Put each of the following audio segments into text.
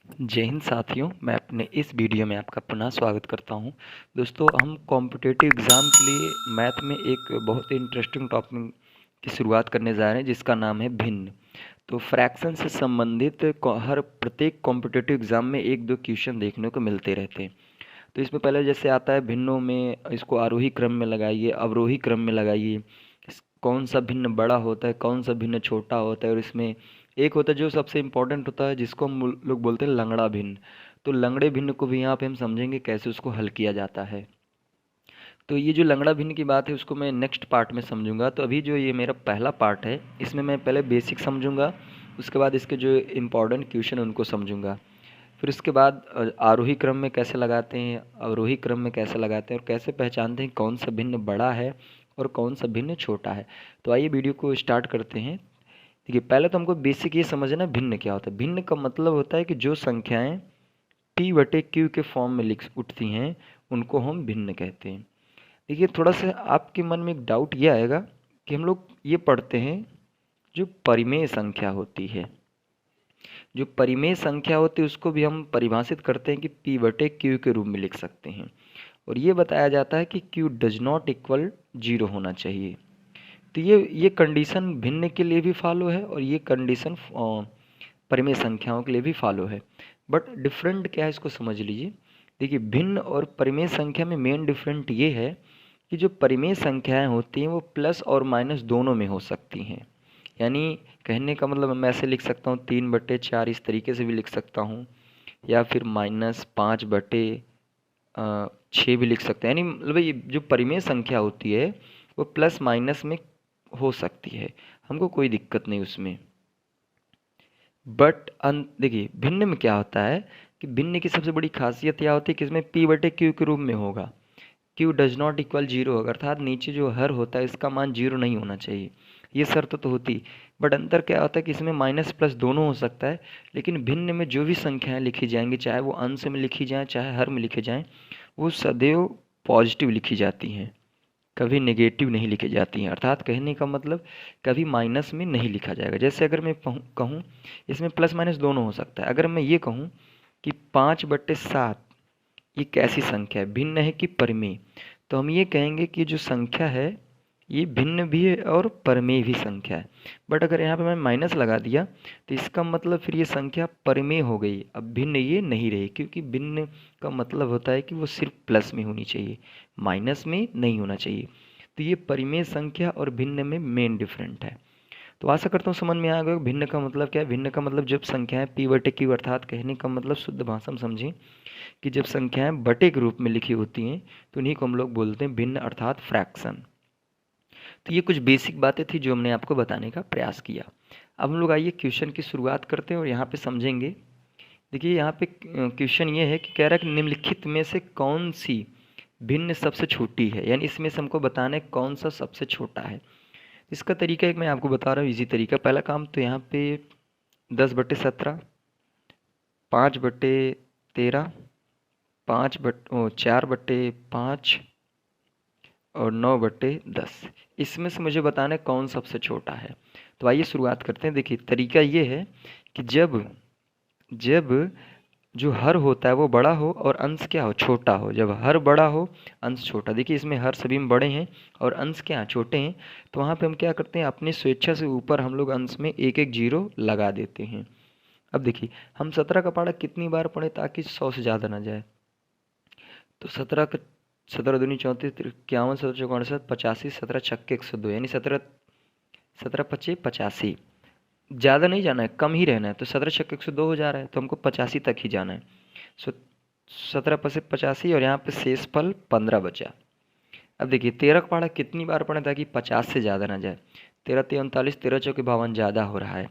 जय हिंद साथियों, मैं अपने इस वीडियो में आपका पुनः स्वागत करता हूं। दोस्तों, हम कॉम्पिटिटिव एग्ज़ाम के लिए मैथ में एक बहुत ही इंटरेस्टिंग टॉपिक की शुरुआत करने जा रहे हैं, जिसका नाम है भिन्न। तो फ्रैक्शन से संबंधित हर प्रत्येक कॉम्पिटिटिव एग्ज़ाम में एक दो क्वेश्चन देखने को मिलते रहते हैं। तो इसमें पहले जैसे आता है भिन्नों में, इसको आरोही क्रम में लगाइए, अवरोही क्रम में लगाइए, कौन सा भिन्न बड़ा होता है, कौन सा भिन्न छोटा होता है। और इसमें एक होता है जो सबसे इम्पोर्टेंट होता है, जिसको हम लोग बोलते हैं लंगड़ा भिन्न। तो लंगड़े भिन्न को भी यहाँ पे हम समझेंगे कैसे उसको हल किया जाता है। तो ये जो लंगड़ा भिन्न की बात है उसको मैं नेक्स्ट पार्ट में समझूंगा। तो अभी जो ये मेरा पहला पार्ट है, इसमें मैं पहले बेसिक समझूंगा, उसके बाद इसके जो इम्पोर्टेंट क्वेश्चन है उनको समझूंगा। फिर उसके बाद आरोही क्रम में कैसे लगाते हैं, अवरोही क्रम में कैसे लगाते हैं, और कैसे पहचानते हैं कौन सा भिन्न बड़ा है और कौन सा भिन्न छोटा है। तो आइए वीडियो को स्टार्ट करते हैं। देखिए, पहले तो हमको बेसिक ये समझना भिन्न क्या होता है। भिन्न का मतलब होता है कि जो संख्याएं p बटे q के फॉर्म में लिख उठती हैं उनको हम भिन्न कहते हैं। देखिए, थोड़ा सा आपके मन में एक डाउट ये आएगा कि हम लोग ये पढ़ते हैं जो परिमेय संख्या होती है, जो परिमेय संख्या होती है उसको भी हम परिभाषित करते हैं कि p बटे q के रूप में लिख सकते हैं। और ये बताया जाता है कि q डज नॉट इक्वल 0 होना चाहिए। तो ये कंडीशन भिन्न के लिए भी फॉलो है और ये कंडीशन परिमेय संख्याओं के लिए भी फॉलो है। बट डिफरेंट क्या है इसको समझ लीजिए। देखिए, भिन्न और परिमेय संख्या में मेन डिफरेंट ये है कि जो परिमेय संख्याएं होती हैं वो प्लस और माइनस दोनों में हो सकती हैं। यानी कहने का मतलब मैं ऐसे लिख सकता हूँ 3/4, इस तरीके से भी लिख सकता हूँ, या फिर -5/6 भी लिख सकते हैं। यानी मतलब ये जो परिमेय संख्या होती है वो प्लस माइनस में हो सकती है, हमको कोई दिक्कत नहीं उसमें। बट देखिए, भिन्न में क्या होता है कि भिन्न की सबसे बड़ी खासियत क्या होती है कि इसमें p बटे क्यू के रूप में होगा। q डज नॉट इक्वल 0 होगा, अर्थात नीचे जो हर होता है इसका मान 0 नहीं होना चाहिए। ये शर्त तो होती, बट अंतर क्या होता है कि इसमें माइनस प्लस दोनों हो सकता है। लेकिन भिन्न में जो भी संख्याएं लिखी जाएंगी, चाहे वो अंश में लिखी जाएं चाहे हर में लिखी जाएं, वो सदैव पॉजिटिव लिखी जाती हैं, कभी नेगेटिव नहीं लिखी जाती हैं। अर्थात कहने का मतलब कभी माइनस में नहीं लिखा जाएगा। जैसे अगर मैं कहूँ इसमें प्लस माइनस दोनों हो सकता है। अगर मैं ये कहूँ कि 5/7 ये कैसी संख्या है, भिन्न है कि परिमेय, तो हम ये कहेंगे कि जो संख्या है ये भिन्न भी है और परिमेय भी संख्या है। बट अगर यहाँ पे मैं माइनस लगा दिया तो इसका मतलब फिर ये संख्या परिमेय हो गई, अब भिन्न ये नहीं रही, क्योंकि भिन्न का मतलब होता है कि वो सिर्फ प्लस में होनी चाहिए, माइनस में नहीं होना चाहिए। तो ये परिमेय संख्या और भिन्न में मेन डिफरेंट है। तो आशा करता हूँ समझ में आ गया भिन्न का मतलब क्या है। भिन्न का मतलब जब संख्याएं p बटे q, अर्थात कहने का मतलब शुद्ध भाषा में समझें कि जब संख्याएं बटे के रूप में लिखी होती हैं तो उन्हीं को हम लोग बोलते हैं भिन्न, अर्थात फ्रैक्शन। तो ये कुछ बेसिक बातें थी जो हमने आपको बताने का प्रयास किया। अब हम लोग आइए क्वेश्चन की शुरुआत करते हैं और यहाँ पे समझेंगे। देखिए, यहाँ पे क्वेश्चन ये है कि कह रहा है कि निम्नलिखित में से कौन सी भिन्न सबसे छोटी है, यानी इसमें से हमको बताना है कौन सा सबसे छोटा है। इसका तरीका एक मैं आपको बता रहा हूँ, इजी तरीका। पहला काम तो यहाँ पे 10/17, 5/13, 4/5 और 9/10, इसमें से मुझे बताना है कौन सबसे छोटा है। तो आइए शुरुआत करते हैं। देखिए, तरीका ये है कि जब जब जो हर होता है वो बड़ा हो और अंश क्या हो, छोटा हो। जब हर बड़ा हो अंश छोटा, देखिए इसमें हर सभी में बड़े हैं और अंश क्या छोटे हैं, तो वहाँ पे हम क्या करते हैं, अपनी स्वेच्छा से ऊपर हम लोग अंश में एक एक जीरो लगा देते हैं। अब देखिए, हम 17 का पढ़ा कितनी बार पढ़े ताकि 100 से ज़्यादा ना जाए। तो 17 दूनी 34, 51, 17 चौक 68, 85, 17 छक्के 102, यानी 17 17 पच्चीस 85। ज़्यादा नहीं जाना है, कम ही रहना है। तो 17 छक्के 102 हो जा रहा है, तो हमको 85 तक ही जाना है। सो 17 + 85 और यहाँ पे शेष फल 15 बचा। अब देखिए, 13 का पढ़ा कितनी बार पढ़े ताकि 50 से ज़्यादा ना जाए। 13 × 3 = 39, 13 × 4 = 52, ज़्यादा हो रहा है।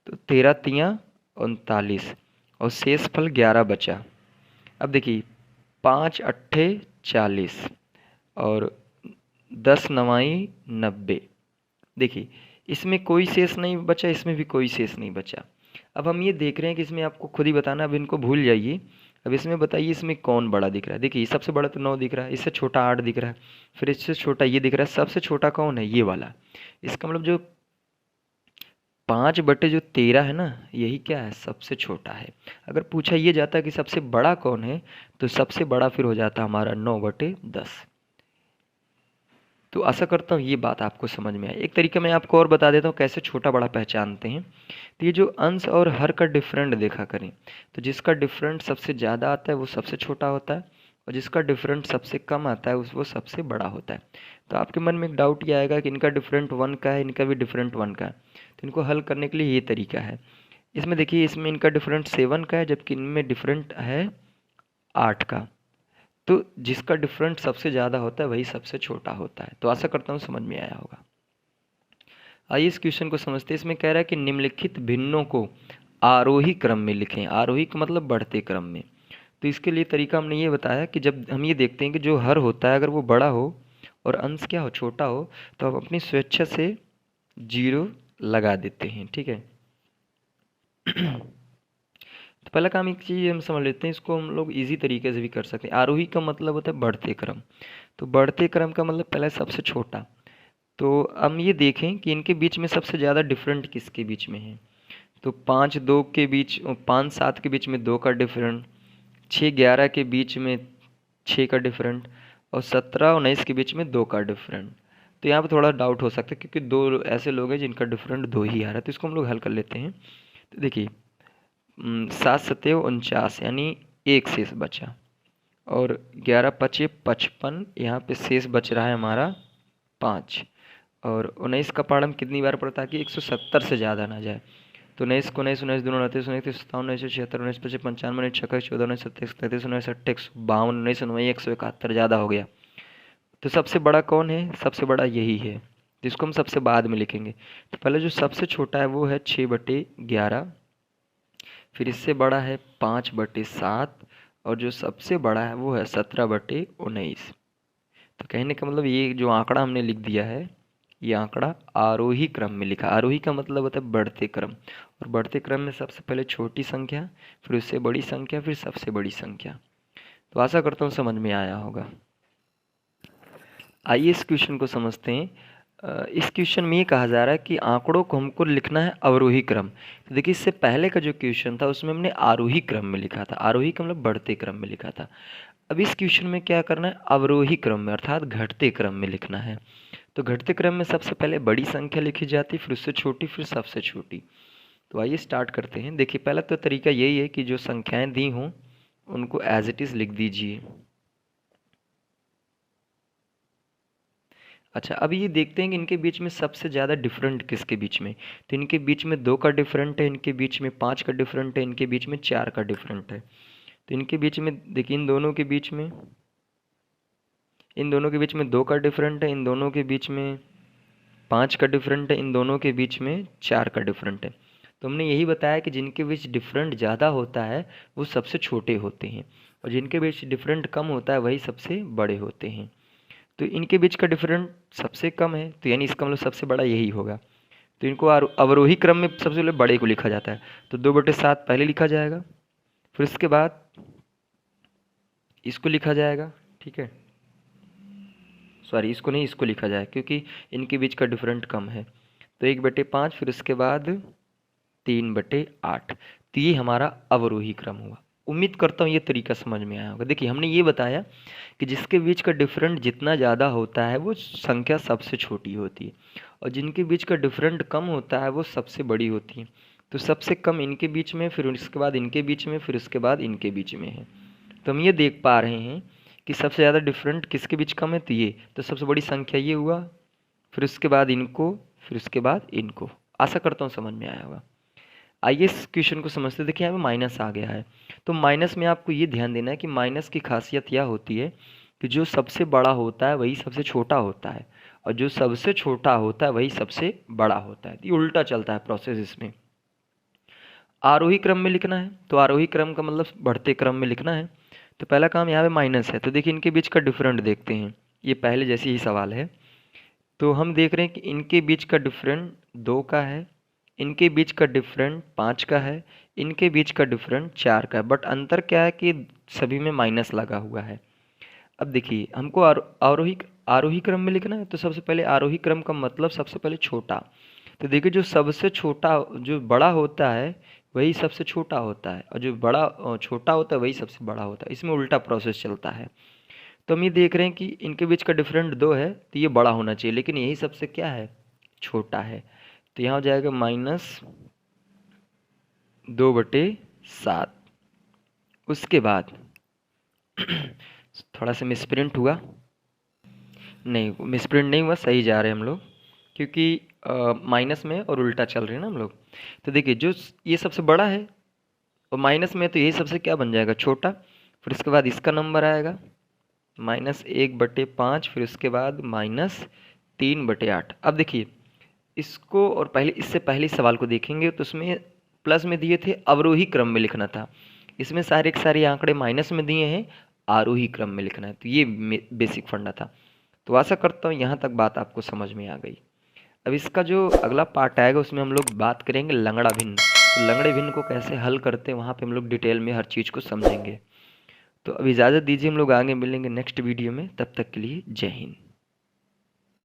तो 13 × 3 = 39 और शेष फल 11 बचा। अब देखिए, 5 × 8 = 40 और 10 × 9 = 90। देखिए, इसमें कोई शेष नहीं बचा, इसमें भी कोई शेष नहीं बचा। अब हम ये देख रहे हैं कि इसमें आपको खुद ही बताना, अब इनको भूल जाइए। अब इसमें बताइए इसमें कौन बड़ा दिख रहा है। देखिए, सबसे बड़ा तो 9 दिख रहा है, इससे छोटा 8 दिख रहा है, फिर इससे छोटा ये दिख रहा है, सबसे छोटा कौन है, ये वाला। इसका मतलब जो 5/13 है ना, यही क्या है, सबसे छोटा है। अगर पूछा ये जाता है कि सबसे बड़ा कौन है, तो सबसे बड़ा फिर हो जाता हमारा 9/10। तो आशा करता हूँ ये बात आपको समझ में आई। एक तरीका मैं आपको और बता देता हूँ कैसे छोटा बड़ा पहचानते हैं। तो ये जो अंश और हर का डिफरेंट देखा करें, तो जिसका डिफरेंट सबसे ज़्यादा आता है वो सबसे छोटा होता है, और जिसका डिफरेंट सबसे कम आता है वो सबसे बड़ा होता है। तो आपके मन में एक डाउट ये आएगा कि इनका डिफरेंट 1 का है, इनका भी डिफरेंट 1 का है, तो इनको हल करने के लिए ये तरीका है। इसमें देखिए, इसमें इनका डिफरेंट 7 का है, जबकि इनमें डिफरेंट है 8 का। तो जिसका डिफरेंट सबसे ज़्यादा होता है वही सबसे छोटा होता है। तो आशा करता हूँ समझ में आया होगा। आइए इस क्वेश्चन को समझते हैं। इसमें कह रहा है कि निम्नलिखित भिन्नों को आरोही क्रम में लिखें। आरोही का मतलब बढ़ते क्रम में। तो इसके लिए तरीका हमने ये बताया कि जब हम ये देखते हैं कि जो हर होता है अगर वो बड़ा हो और अंश क्या हो, छोटा हो, तो हम अपनी स्वेच्छा से 0 लगा देते हैं। ठीक है। तो पहला काम एक चीज़ हम समझ लेते हैं, इसको हम लोग इजी तरीके से भी कर सकते हैं। आरोही का मतलब होता है बढ़ते क्रम। तो बढ़ते क्रम का मतलब पहला सबसे छोटा। तो हम ये देखें कि इनके बीच में सबसे ज़्यादा डिफरेंट किसके बीच में है। तो 5-2 के बीच, 5-7 के बीच में 2 का डिफरेंट, 6-11 के बीच में 6 का डिफरेंट, और 17-19 के बीच में 2 का डिफरेंट। तो यहाँ पर थोड़ा डाउट हो सकता है क्योंकि 2 ऐसे लोग हैं जिनका डिफरेंट 2 ही आ रहा है। तो इसको हम लोग हल कर लेते हैं। तो देखिए, 7-7-49 यानी 1 शेष बचा, और 11-5-55, यहाँ पे शेष बच रहा है हमारा 5, और 19 का पार्ट हम कितनी बार पढ़ता है कि 170 से ज़्यादा ना जाए। तो 19 को 19 19 दूनी 29 29 57 19 76 19 25 55 19 56 14 19 27 33 19 28 52 19 9 171, ज़्यादा हो गया। तो सबसे बड़ा कौन है, सबसे बड़ा यही है, जिसको हम सबसे बाद में लिखेंगे। तो पहले जो सबसे छोटा है वो है 6/11, फिर इससे बड़ा है 5/7, और जो सबसे बड़ा है वो है 17/19। तो कहने का मतलब ये जो आंकड़ा हमने लिख दिया है, ये आंकड़ा आरोही क्रम में लिखा। आरोही का मतलब होता है बढ़ते क्रम, और बढ़ते क्रम में सबसे पहले छोटी संख्या, फिर उससे बड़ी संख्या, फिर सबसे बड़ी संख्या। तो आशा करता हूँ समझ में आया होगा। आइए इस क्वेश्चन को समझते हैं। इस क्वेश्चन में ये कहा जा रहा है कि आंकड़ों को हमको लिखना है अवरोही क्रम। तो देखिए, इससे पहले का जो क्वेश्चन था उसमें हमने आरोही क्रम में लिखा था। आरोही का मतलब बढ़ते क्रम में लिखा था। अब इस क्वेश्चन में क्या करना है, अवरोही क्रम में अर्थात घटते क्रम में लिखना है। तो घटते क्रम में सबसे पहले बड़ी संख्या लिखी जाती, फिर उससे छोटी, फिर सबसे छोटी। तो आइए स्टार्ट करते हैं। देखिए, पहला तो तरीका यही है कि जो संख्याएं दी हों उनको एज इट इज़ लिख दीजिए। अच्छा, अब ये देखते हैं कि इनके बीच में सबसे ज़्यादा डिफरेंट किसके बीच में। तो इनके बीच में 2 का डिफरेंट है, इनके बीच में 5 का डिफरेंट है, इनके बीच में 4 का डिफरेंट है। तो इनके बीच में देखिए, इन दोनों के बीच में 2 का डिफरेंट है, इन दोनों के बीच में 5 का डिफरेंट है, इन दोनों के बीच में 4 का डिफरेंट है। तो हमने यही बताया कि जिनके बीच डिफरेंट ज़्यादा होता है वो सबसे छोटे होते हैं, और जिनके बीच डिफरेंट कम होता है वही सबसे बड़े होते हैं। तो इनके बीच का डिफरेंट सबसे कम है, तो यानी इसका मतलब सबसे बड़ा यही होगा। तो इनको अवरोही क्रम में सबसे पहले बड़े को लिखा जाता है। तो 2/7 पहले लिखा जाएगा, फिर उसके बाद इसको लिखा जाएगा। ठीक है, सॉरी, इसको नहीं, इसको लिखा जाए क्योंकि इनके बीच का डिफरेंट कम है। तो 1/5, फिर उसके बाद 3/8। तो ये हमारा अवरोही क्रम हुआ। उम्मीद करता हूँ ये तरीका समझ में आया होगा। देखिए, हमने ये बताया कि जिसके बीच का डिफरेंट जितना ज़्यादा होता है वो संख्या सबसे छोटी होती है, और जिनके बीच का डिफरेंट कम होता है वो सबसे बड़ी होती है। तो सबसे कम इनके बीच में, फिर उसके बाद इनके बीच में, फिर उसके बाद इनके बीच में है। तो हम ये देख पा रहे हैं कि सबसे ज़्यादा डिफरेंट किसके बीच कम है, तो ये, तो सबसे बड़ी संख्या ये हुआ, फिर उसके बाद इनको, फिर उसके बाद इनको। आशा करता हूँ समझ में आया होगा। आइए इस क्वेश्चन को समझते। देखिए, यहाँ पे माइनस आ गया है। तो माइनस में आपको ये ध्यान देना है कि माइनस की खासियत यह होती है कि जो सबसे बड़ा होता है वही सबसे छोटा होता है, और जो सबसे छोटा होता है वही सबसे बड़ा होता है। ये उल्टा चलता है प्रोसेस इसमें। आरोही क्रम में लिखना है, तो आरोही क्रम का मतलब बढ़ते क्रम में लिखना है। तो पहला काम यहाँ पे माइनस है, तो देखिए इनके बीच का डिफरेंट देखते हैं। ये पहले जैसे ही सवाल है। तो हम देख रहे हैं कि इनके बीच का डिफरेंट 2 का है, इनके बीच का डिफरेंट 5 का है, इनके बीच का डिफरेंट 4 का है। बट अंतर क्या है कि सभी में माइनस लगा हुआ है। अब देखिए, हमको आरोही आरोही क्रम में लिखना है, तो सबसे पहले आरोही क्रम का मतलब सबसे पहले छोटा। तो देखिए जो सबसे छोटा जो बड़ा होता है वही सबसे छोटा होता है, और जो बड़ा छोटा होता है वही सबसे बड़ा होता है। इसमें उल्टा प्रोसेस चलता है। तो हम ये देख रहे हैं कि इनके बीच का डिफरेंट 2 है, तो ये बड़ा होना चाहिए, लेकिन यही सबसे क्या है, छोटा है। तो यहाँ हो जाएगा -2/7। उसके बाद थोड़ा सा मिसप्रिंट हुआ, नहीं मिसप्रिंट नहीं हुआ, सही जा रहे हैं हम लोग, क्योंकि माइनस में और उल्टा चल रहे हैं ना हम लोग। तो देखिए जो ये सबसे बड़ा है और माइनस में, तो यही सबसे क्या बन जाएगा, छोटा। फिर उसके बाद इसका नंबर आएगा -1/5, फिर उसके बाद -3/8। अब देखिए इसको, और पहले इससे पहले सवाल को देखेंगे तो उसमें प्लस में दिए थे, अवरोही क्रम में लिखना था। इसमें सारे के सारे आंकड़े माइनस में दिए हैं, आरोही क्रम में लिखना है। तो ये बेसिक फंडा था। तो आशा करता हूँ यहाँ तक बात आपको समझ में आ गई। अब इसका जो अगला पार्ट आएगा उसमें हम लोग बात करेंगे लंगड़ा भिन्न। तो लंगड़े भिन्न को कैसे हल करते हैं वहाँ पे हम लोग डिटेल में हर चीज़ को समझेंगे। तो अब इजाज़त दीजिए, हम लोग आगे मिलेंगे नेक्स्ट वीडियो में। तब तक के लिए जय हिंद।